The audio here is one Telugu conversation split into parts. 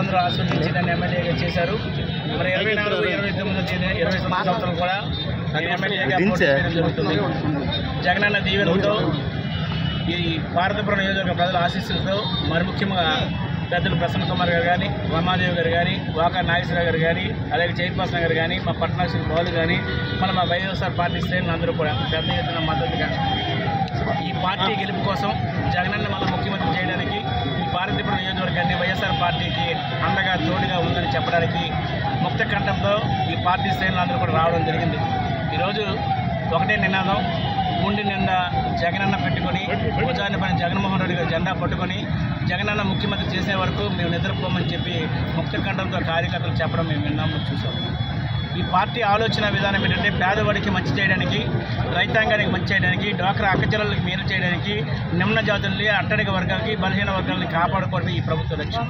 ప్రజలందరూ ఆస్వాదించి నన్ను ఎమ్మెల్యేగా చేశారు. మరి 24, 29, 29 సంవత్సరాలు కూడా నేను ఎమ్మెల్యేగా చేయడం జరుగుతుంది. జగనన్న దీవెనలతో ఈ భారతపురం నియోజకవర్గ ప్రజల ఆశీస్సులతో మరి ముఖ్యంగా పెద్దలు ప్రసన్న కుమార్ గారు కానీ, రమాదేవి గారు కానీ, వాకా నాగేశ్వరరావు గారు కానీ, అలాగే జయపాసన గారు కానీ, మా పట్టణాశ్రీ బాలు కానీ, మా వైఎస్ఆర్ పార్టీ శ్రేణులు అందరూ కూడా పెద్ద ఎత్తున మద్దతుగా ఈ పార్టీ గెలుపు కోసం జగనన్న మళ్ళీ ముఖ్యమంత్రి చేయడానికి ఈ భారతపురం నియోజకవర్గాన్ని వైఎస్ఆర్ పార్టీకి అండగా తోడుగా ఉందని చెప్పడానికి ముక్త కంఠంతో ఈ పార్టీ శ్రేణులు అందరూ కూడా రావడం జరిగింది. ఈరోజు ఒకటే నినాదం, గుండె నిండా జగనన్న పెట్టుకొని భుజాన్ని పైన జగన్మోహన్ రెడ్డి గారు జెండా పట్టుకొని జగనన్న ముఖ్యమంత్రి చేసే వరకు మేము నిద్రపోమని చెప్పి ముక్త కంఠంతో కార్యకర్తలు చెప్పడం మేము విన్నాము, చూసాము. ఈ పార్టీ ఆలోచన విధానం ఏంటంటే పేదవాడికి మంచి చేయడానికి, రైతాంగానికి మంచి చేయడానికి, డ్వాక్రా అక్కచెల్లెలకు మేలు చేయడానికి, నిమ్న జాతుల్ని, అట్టడిగ వర్గాలకి, బలహీన వర్గాలని కాపాడుకోవడం ఈ ప్రభుత్వ లక్ష్యం.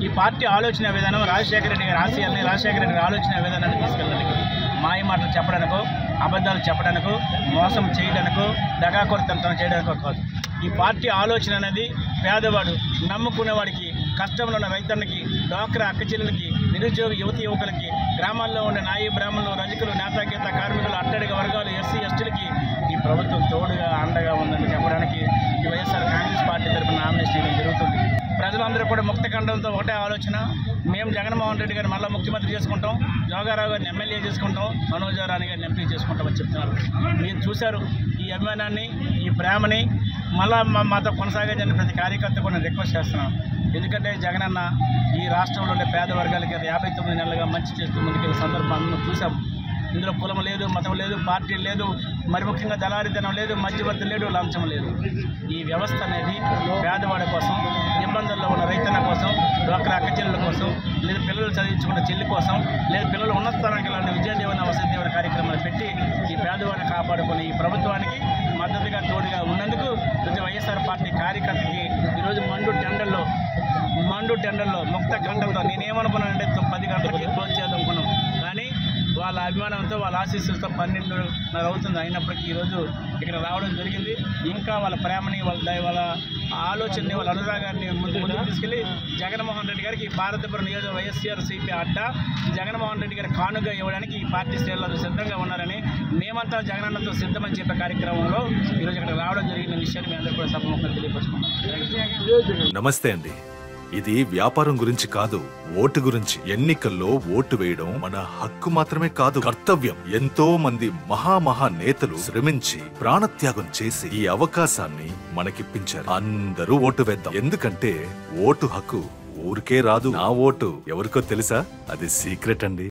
ఈ పార్టీ ఆలోచన విధానం రాజశేఖర రెడ్డి గారి ఆశయాల్ని, రాజశేఖర రెడ్డి గారి ఆలోచన విధానాన్ని తీసుకెళ్ళడానికి, మాయ మాటలు చెప్పడానికో, అబద్ధాలు చెప్పడానికో, మోసం చేయడానికో, దగాకొరతనం చేయడానికో కాదు. ఈ పార్టీ ఆలోచన అనేది పేదవాడు, నమ్ముకునేవాడికి, కష్టంలో ఉన్న రైతన్నకి, డ్వాక్రా అక్కచెల్లెలకి, నిరుద్యోగ యువతి యువకులకి, గ్రామాల్లో ఉండే నాయి బ్రాహ్మణులు, రజకులు, నేతాగీత కార్మికులు, అట్టడిగ వర్గాలు, ఎస్సీ ఎస్టీలకి ఈ ప్రభుత్వం తోడుగా అండగా ఉందని చెప్పడానికి ఈ వైఎస్ఆర్ కాంగ్రెస్ పార్టీ తరఫున నామినేషన్ చేయడం జరుగుతుంది. ప్రజలందరూ కూడా ముక్త ఖండంతో ఒకటే ఆలోచన, మేము జగన్మోహన్ రెడ్డి గారిని మళ్ళీ ముఖ్యమంత్రి చేసుకుంటాం, జోగారావు గారిని ఎమ్మెల్యే చేసుకుంటాం, మనోజరాణి గారిని ఎంపీ చేసుకుంటామని చెప్తున్నారు. మీరు చూశారు ఈ అభిమానాన్ని, ఈ ప్రేమని మళ్ళా మాతో కొనసాగేదని ప్రతి కార్యకర్త కూడా రిక్వెస్ట్ చేస్తున్నాను. ఎందుకంటే జగనన్న ఈ రాష్ట్రంలో ఉండే పేద వర్గాలకి 59 నెలలుగా మంచి చేస్తూ ముందుకెళ్ళే సందర్భాలను చూసాం. ఇందులో కులం లేదు, మతం లేదు, పార్టీ లేదు, మరి ముఖ్యంగా దళారితనం లేదు, మధ్యవర్తి లేడు, లంచం లేదు. ఈ వ్యవస్థ అనేది పేదవాడి కోసం, ఇబ్బందుల్లో ఉన్న రైతన్న కోసం, డ్వాక్రా అక్కచెల్లెల కోసం, లేదా పిల్లలు చదివించుకున్న చెల్లి కోసం, లేదా పిల్లలు ఉన్నత స్థానానికి వెళ్ళాలని విద్యాదీవన, వసతి దీవెన కార్యక్రమాలు పెట్టి ఈ పేదవాడిని కాపాడుకుని ఈ ప్రభుత్వానికి మద్దతుగా తోడుగా ఉన్నందుకు ప్రతి వైఎస్ఆర్ పార్టీ కార్యకర్తకి ఈరోజు మండు టెండర్లో ముక్త ఖండంతో నేనేమనుకున్నానంటే 10 గంటలకి క్లోజ్ చేయాలనుకున్నాం. కానీ వాళ్ళ అభిమానంతో, వాళ్ళ ఆశీస్సులతో 12:30 అవుతుంది. అయినప్పటికీ ఈరోజు ఇక్కడ రావడం జరిగింది. ఇంకా వాళ్ళ ప్రేమని, వాళ్ళ ఆలోచనని, వాళ్ళ అనురాగాన్ని ముందుకు తీసుకెళ్ళి జగన్మోహన్ రెడ్డి గారికి భారతపురం నియోజక వైఎస్ఆర్ సిపి అడ్డా జగన్మోహన్ రెడ్డి గారి కానుగా ఇవ్వడానికి ఈ పార్టీ శ్రేణులు సిద్ధంగా ఉన్నారని, మేమంతా జగనన్నతో సిద్ధమని చెప్పే కార్యక్రమంలో ఈరోజు ఇక్కడ రావడం జరిగిన విషయాన్ని మీ అందరూ కూడా సభముఖంగా తెలియపరుచుకున్నాం. నమస్తే అండి. ఇది వ్యాపారం గురించి కాదు, ఓటు గురించి. ఎన్నికల్లో ఓటు వేయడం మన హక్కు మాత్రమే కాదు, కర్తవ్యం. ఎంతో మంది మహా నేతలు శ్రమించి ప్రాణత్యాగం చేసి ఈ అవకాశాన్ని మనకిప్పించారు. అందరూ ఓటు వేద్దాం. ఎందుకంటే ఓటు హక్కు ఊరికే రాదు. నా ఓటు ఎవరికో తెలుసా? అది సీక్రెట్ అండి.